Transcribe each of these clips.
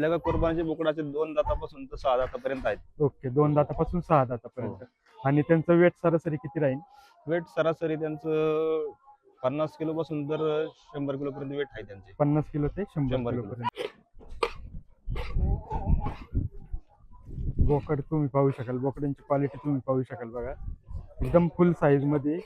आपल्याकडे कुर्बानीचे बोकडाचे 2 दातापासून तर 6 दातापर्यंत आहेत. ओके, 2 दातापासून 6 दातापर्यंत. आणि त्यांचं वेट सरासरी किती राहील? वेट सरासरी त्यांचं 50 किलो पासून तर 100 किलो पर्यंत वेट आहे त्यांचे. 50 किलो ते 100 100 किलो किलो. पर्यंत. बोकड तुम्ही पाहू शकाल, बोकडांची क्वालिटी तुम्ही पाहू शकाल बघा, एकदम फुल साईज मध्ये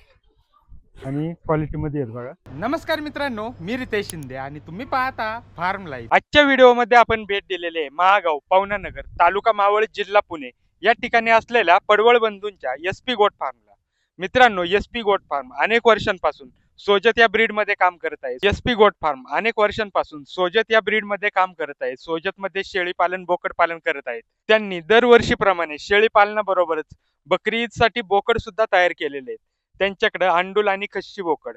आणि क्वालिटी मध्ये आहेत बघा. नमस्कार मित्रांनो, मी रितेश शिंदे आणि तुम्ही पाहता फार्म लाईफ. आजच्या व्हिडिओमध्ये आपण भेट दिलेले आहे महागाव, पवनानगर, तालुका मावळ, जिल्हा पुणे या ठिकाणी असलेल्या पडवळ बंधूंच्या SP गोट फार्मला. मित्रांनो, SP गोट फार्म अनेक वर्षांपासून सोजत या ब्रीड मध्ये काम करत आहे. SP गोट फार्म अनेक वर्षांपासून सोजत या ब्रीड मध्ये काम करत आहे. सोजत मध्ये शेळी पालन, बोकड पालन करत आहेत. त्यांनी दरवर्षीप्रमाणे शेळी पालनाबरोबरच बकरी ईद साठी बोकड सुद्धा तयार केलेले आहेत. त्यांच्याकडे अंडूल आणि खच्ची बोकड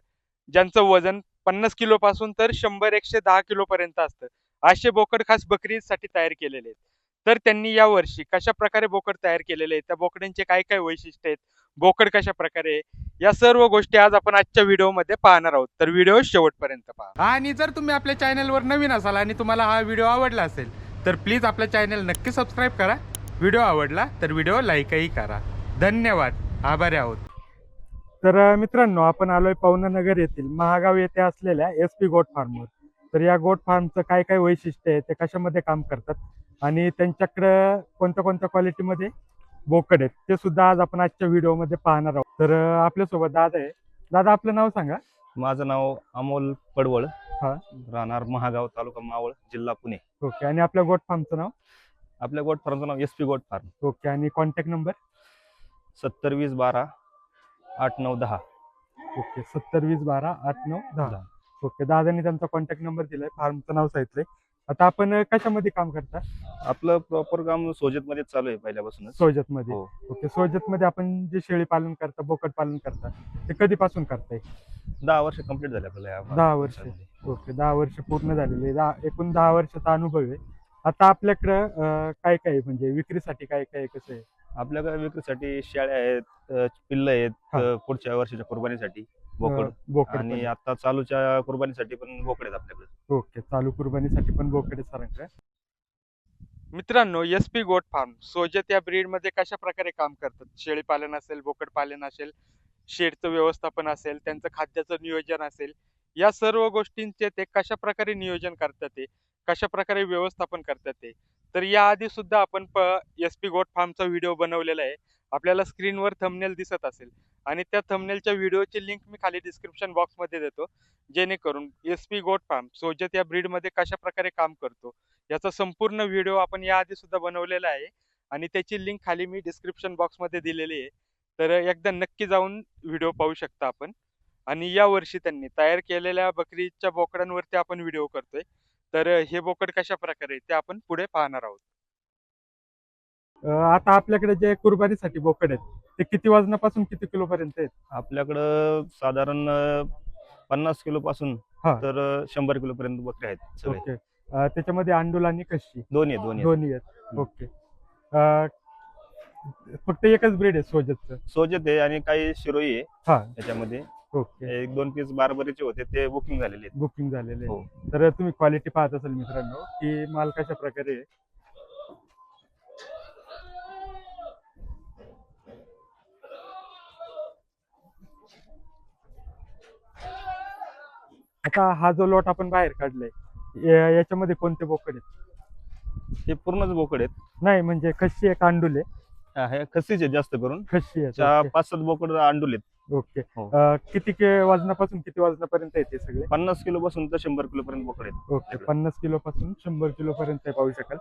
ज्यांचं वजन 50 किलो पासून तर 100-110 किलो पर्यंत असतं, असे बोकड खास बकरी ईद साठी तयार केलेले आहेत. तर त्यांनी या वर्षी कशा प्रकारे बोकड तयार केलेले आहेत, त्या बोकडांचे काय काय वैशिष्ट्य आहेत, बोकड कशा प्रकारे, या सर्व गोष्टी आज आपण आजच्या व्हिडिओमध्ये पाहणार आहोत. तर व्हिडिओ शेवटपर्यंत पहा. आणि जर तुम्ही आपल्या चॅनलवर नवीन असाल आणि तुम्हाला हा व्हिडिओ आवडला असेल तर प्लीज आपल्या चॅनल नक्की सबस्क्राईब करा. व्हिडिओ आवडला तर व्हिडिओ लाईकही करा. धन्यवाद, आभारी आहोत. तर मित्रांनो, आपण आलोय पवनानगर येथील महागाव येथे असलेल्या SP गोट फार्मवर. तर या गोट फार्मचं काय काय वैशिष्ट्य आहे, ते कशामध्ये काम करतात आणि त्यांच्याकडं कोणत्या कोणत्या क्वालिटीमध्ये बोकड आहेत, ते सुद्धा आज आपण आजच्या व्हिडिओमध्ये पाहणार आहोत. तर आपल्यासोबत दादा आहे. दादा, आपलं नाव सांगा. माझं नाव अमोल पडवळ, हा. राहणार महागाव, तालुका मावळ, जिल्हा पुणे. ओके, आणि आपल्या गोट फार्मचं नाव? आपल्या गोट फार्मचं नाव SP गोट फार्म. ओके, आणि कॉन्टॅक्ट नंबर? 7020128910. ओके, 7020128910. ओके, दादांनी त्यांचा कॉन्टॅक्ट नंबर दिलाय, फार्मचं नाव सांगितलंय. आता आपण कशामध्ये काम करता? आपलं प्रॉपर काम सोजत मध्ये चालू आहे पहिल्यापासूनच. सोजत मध्ये. हो. ओके, सोजत मध्ये आपण जे शेळी पालन करता, बोकड पालन करता, ते कधीपासून करताय? 10 वर्ष कंप्लीट झाले आपल्याला या 10 वर्ष. व्यवसायामध्ये. ओके, 10 वर्ष पूर्ण झालेले. एकूण 10 वर्षाचा अनुभव आहे. आता आपल्याकडं काय काय आहे, म्हणजे विक्रीसाठी काय काय कसं आहे? आपल्याकडे विक्रीसाठी शेळ्या आहेत, पिल्ल आहेत, हा. पुढच्या वर्षाच्या कुर्बानीसाठी बोकड, बोकड आणि पण. आता चालूच्या कुर्बानीसाठी पण बोकड आहेत आपल्याकडे. ओके, चालू कुर्बानीसाठी पण बोकड आहे सरांकडे. मित्रांनो, SP गोट फार्म सोजत या ब्रीड मध्ये कशा प्रकारे काम करतात, शेळी पालन असेल, बोकड पालन असेल, शेडचं व्यवस्थापन असेल, त्यांचं खाद्याचं नियोजन असेल, या सर्व गोष्टींचे ते कशा प्रकारे नियोजन करतात, ते कशा प्रकारे व्यवस्थापन करतात ते. तर याआधी सुद्धा आपण SP गोट फार्मचा व्हिडिओ बनवलेला आहे. आपल्याला स्क्रीनवर थंबनेल दिसत असेल आणि त्या थंबनेलच्या व्हिडिओची लिंक मी खाली डिस्क्रिप्शन बॉक्समध्ये देतो, जेणेकरून SP गोट फार्म सोजत या ब्रीड मध्ये कशा प्रकारे काम करतो याचा संपूर्ण व्हिडिओ आपण याआधी सुद्धा बनवलेला आहे आणि त्याची लिंक खाली मी डिस्क्रिप्शन बॉक्समध्ये दिलेली आहे. तर एकदा नक्की जाऊन व्हिडिओ पाहू शकता आपण. आणि या वर्षी त्यांनी तयार केलेल्या बकरीच्या बोकडांवरती आपण व्हिडिओ करतोय. तर हे बोकड कशा प्रकारे ते आपण पुढे पाहणार आहोत. आता आपल्याकडे जे कुर्बानीसाठी बोकड आहेत, ते किती वजनापासून किती किलो पर्यंत आहेत? आपल्याकडं साधारण 50 किलो पासून हा. तर 100 किलो पर्यंत बकरे आहेत सगळे. ओके, त्याच्यामध्ये अंडूल आणि कशी दोन्ही दोन्ही आहेत. ओके, फक्त एकच ब्रीड आहे सोजतचं? सोजत आहे आणि काही शिरोई आहे हा. त्याच्यामध्ये. ओके, 1-2 पीस बारबरीचे होते, ते बुकिंग झालेले आहेत. बुकिंग झालेले आहे. हो. तर तुम्ही क्वालिटी पाहत असाल मित्रांनो, की माल कशा प्रकारे आहे. आता हा जो लॉट आपण बाहेर काढलाय, याच्यामध्ये कोणते बोकड आहेत? हे पूर्णच बोकड आहेत. नाही, म्हणजे खशी आहे, अंडूल आहे? हे खसीचे जास्त करून खशी आहे. 5-7 बोकड अंडूल आहेत. ओके, हो. किती वजनापासून किती वजनापर्यंत येते सगळे? 50 किलो पासून तर 100 किलो पर्यंत बोकड आहेत. ओके, 50 किलो पासून 100 किलो पर्यंत पाहू शकाल.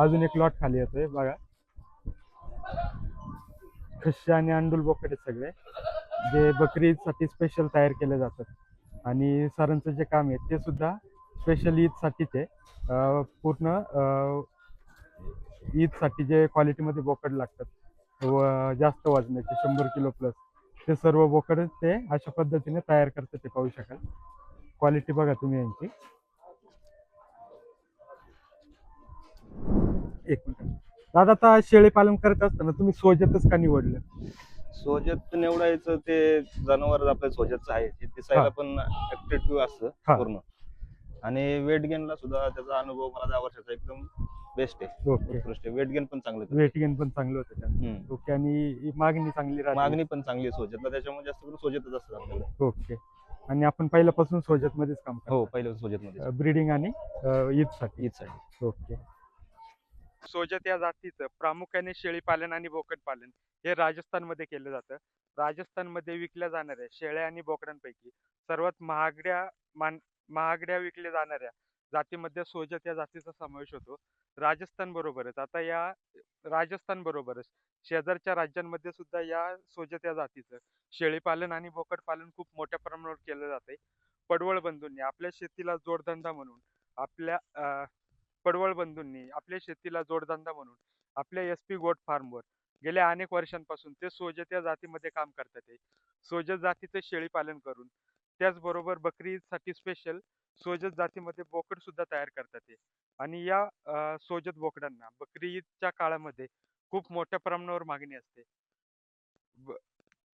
अजून एक लॉट खाली येतोय बघा. खशी आणि अंडूल बोकड आहेत सगळे, जे बकरी ईदसाठी स्पेशल तयार केले जातात. आणि सरांचं जे काम आहे ते सुद्धा स्पेशल ईदसाठीच आहे. पूर्ण ईदसाठी जे क्वालिटीमध्ये बोकड लागतात व जास्त वजनाचे 100 किलो प्लस, ते सर्व बोकड ते अशा पद्धतीने तयार करतात, ते पाहू शकाल. क्वालिटी बघा तुम्ही यांची. एक मिनिट दादा, आता शेळी पालन करत असताना तुम्ही सोजतच का निवडलं? सोजत निवडायचं, ते जनावर आपल्या सोजतचं आहे, ते दिसायला पण ऍट्रॅक्टिव्ह असतं हा. पूर्ण. आणि वेट गेनला सुद्धा त्याचा अनुभव मला 10 वर्षाचा एकदम बेस्ट आहे, ओके. उत्कृष्ट आहे. वेट गेन पण चांगलं करतं. वेट गेन पण चांगलं होतं त्यांचं. हम्म. ओके. आणि मागणी चांगली राहते. मागणी पण चांगली आहे सोजतला, त्याच्यामुळे जास्त करून सोजतच असतात आपल्याकडे. ओके. आणि आपण पहिल्यापासून सोजत मध्येच काम हो, करतो. पहिलं सोजतमध्ये ब्रीडिंग आणि ईदसाठी. ईदसाठी. ओके. सोजत या जातीचं प्रामुख्याने शेळी पालन आणि बोकड पालन हे राजस्थानमध्ये केलं जातं. राजस्थानमध्ये विकल्या जाणाऱ्या शेळ्या आणि बोकडांपैकी सर्वात महागड्या विकल्या जाणाऱ्या जातीमध्ये सोजत या जातीचा समावेश होतो. राजस्थान बरोबरच शेजारच्या राज्यांमध्ये सुद्धा या सोजत या जातीचं शेळी पालन आणि बोकड पालन खूप मोठ्या प्रमाणावर केलं जाते. पडवळ बंधूंनी आपल्या शेतीला जोडधंदा म्हणून आपल्या एसपी गोट फार्मवर गेल्या अनेक वर्षांपासून ते सोजत या जातीमध्ये काम करतात आहे. सोजत जातीचे शेळी पालन करून त्याचबरोबर बकरी ईदसाठी स्पेशल सोजत जातीमध्ये बोकड सुद्धा तयार करतात आहे. आणि या सोजत बोकडांना बकरी ईदच्या काळामध्ये खूप मोठ्या प्रमाणावर मागणी असते.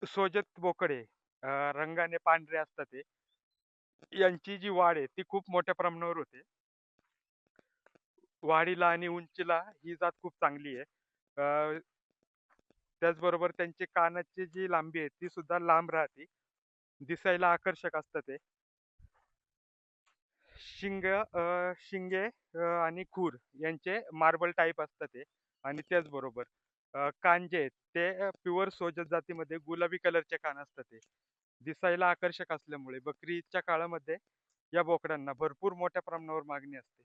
सोजत बोकडे रंगाने पांढरे असतात ते. यांची जी वाढ आहे ती खूप मोठ्या प्रमाणावर होते. वाढीला आणि उंचीला ही जात खूप चांगली आहे. त्याचबरोबर त्यांची कानाची जी लांबी आहे ती सुद्धा लांब राहते. दिसायला आकर्षक असतं ते. शिंगे आणि खूर यांचे मार्बल टाईप असतात ते. आणि त्याचबरोबर कान जे आहेत ते प्युअर सोजत जातीमध्ये गुलाबी कलरचे कान असतात ते. दिसायला आकर्षक असल्यामुळे बकरी ईदच्या काळामध्ये या बोकडांना भरपूर मोठ्या प्रमाणावर मागणी असते.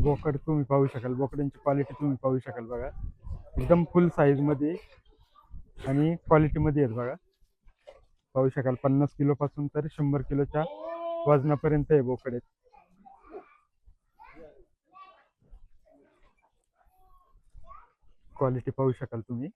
बोकड तुम्ही पाहू शकाल. बोकडांची क्वालिटी तुम्ही पाहू शकाल बघा. एकदम फुल साईज मध्ये आणि क्वालिटी मध्ये आहेत बघा. पाहू शकाल 50 किलो पासून तर 100 किलोच्या वजनापर्यंत हे बोकड आहेत. क्वालिटी पाहू शकाल तुम्ही.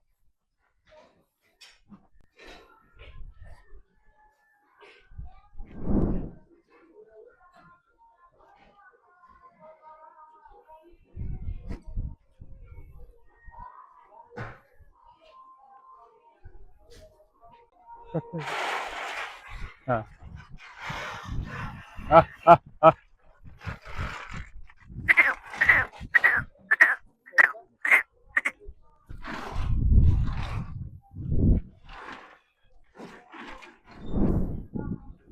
हा. आ, आ, आ.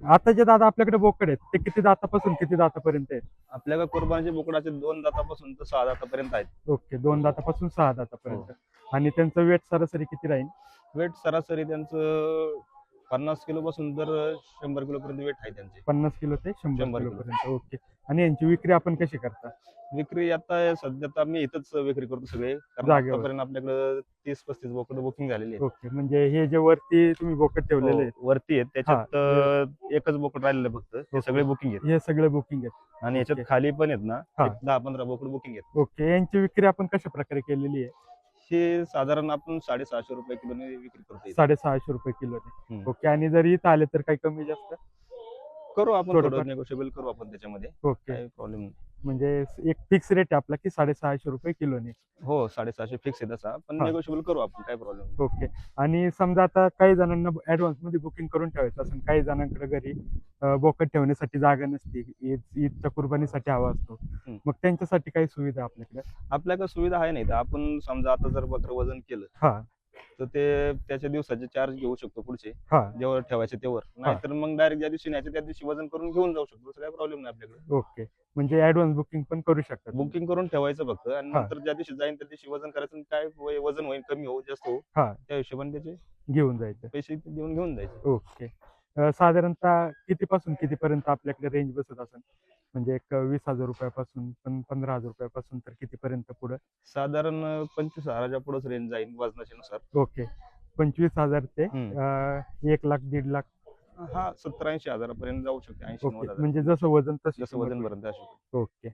आता जे दादा आपल्याकडे बोकड आहेत ते किती दातापासून किती दातापर्यंत आहेत? आपल्याकडे कुर्बानीचे बोकडाचे 2 दातापासून तर 6 दातापर्यंत आहेत. ओके. 2 दातापासून 6 दातापर्यंत. आणि त्यांचं वेट सरासरी किती राहील? वेट सरासरी त्यांचं 50 किलो पासून तर 100 किलो पर्यंत वेट आहे त्यांचे. 50 किलो ते 100 100 किलो किलो. पर्यंत. ओके. आणि यांची विक्री आपण कशी करता? विक्री आता सध्या तर आम्ही इथंच विक्री करतो सगळे, कारण जागेवर. आतापर्यंत आपल्याकडे 30-35 बोकड बुकिंग झालेली आहेत. ओके. म्हणजे हे जे वरती तुम्ही बोकड ठेवलेले आहेत हो, वरती आहेत त्याच्यात एकच बोकड राहिलेलं फक्त, ते सगळे बुकिंग आहेत. हे सगळे बुकिंग आहेत. आणि याच्यात ओके. खाली पण आहेत ना हा. 10-15 बोकड बुकिंग आहेत. ओके. यांची विक्री आपण कशा प्रकारे केलेली आहे? हे साधारण आपण 650 रुपये किलोने विक्री करतो इथे. 650 रुपये किलोने. हम्म. ओके. आणि जर इथं आले तर काही कमी जास्त? करू आपण, थोडंफार. थोडं नेगोशिएबल करू आपण त्याच्यामध्ये, ओके. काही प्रॉब्लेम नाही. म्हणजे एक फिक्स रेट आहे आपला की 650 रुपये किलोने. हो, 650 फिक्स आहे तसा, पण हा. नेगोशिएबल करू आपण, काही प्रॉब्लेम नाही. ओके. आणि समजा आता काही जणांना ऍडव्हान्स मध्ये बुकिंग करून ठेवायचं असेल, काही जणांकडे घरी बोकड ठेवण्यासाठी जागा नसते, ईदच्या कुर्बानीसाठी हवा असतो, मग त्यांच्यासाठी काही सुविधा आपल्याकडे? आपल्याकडे सुविधा आहे नाही तर आपण समजा आता जर बकरं वजन केलं हा. तर ते त्याच्या दिवसाचे चार्ज घेऊ शकतो पुढचे, हा. जेव्हा ठेवायचे तेव्हा, नाहीतर मग डायरेक्ट ज्या दिवशी न्यायचं त्या दिवशी वजन करून घेऊन जाऊ शकतो, काही प्रॉब्लेम नाही आपल्याकडे. ओके. म्हणजे ऍडव्हान्स बुकिंग पण करू शकतात. बुकिंग करून ठेवायचं फक्त, आणि हा. नंतर ज्या दिवशी जाईन त्या दिवशी वजन करायचं, आणि काय वजन होईल, कमी हो जास्त हो, हा. त्या हिशोबाने त्याचे घेऊन जायचं. पैसे देऊन घेऊन जायचे. ओके. साधारणतः कितीपासून कितीपर्यंत आपल्याकडे रेंज बसत असेल? म्हणजे एक 20,000 रुपयापासून, पण 15,000 रुपयापासून तर कितीपर्यंत पुढं? साधारण 25,000च्या पुढेच रेंज जाईल वजनाच्या नुसार. ओके. 25,000 ते 1 लाख 1.5 लाख. हा, 70-80 हजारापर्यंत जाऊ शकते, 80-90 ओके. हजार, म्हणजे जसं वजन तसं जसं वजन पर्यंत असू शकते. ओके.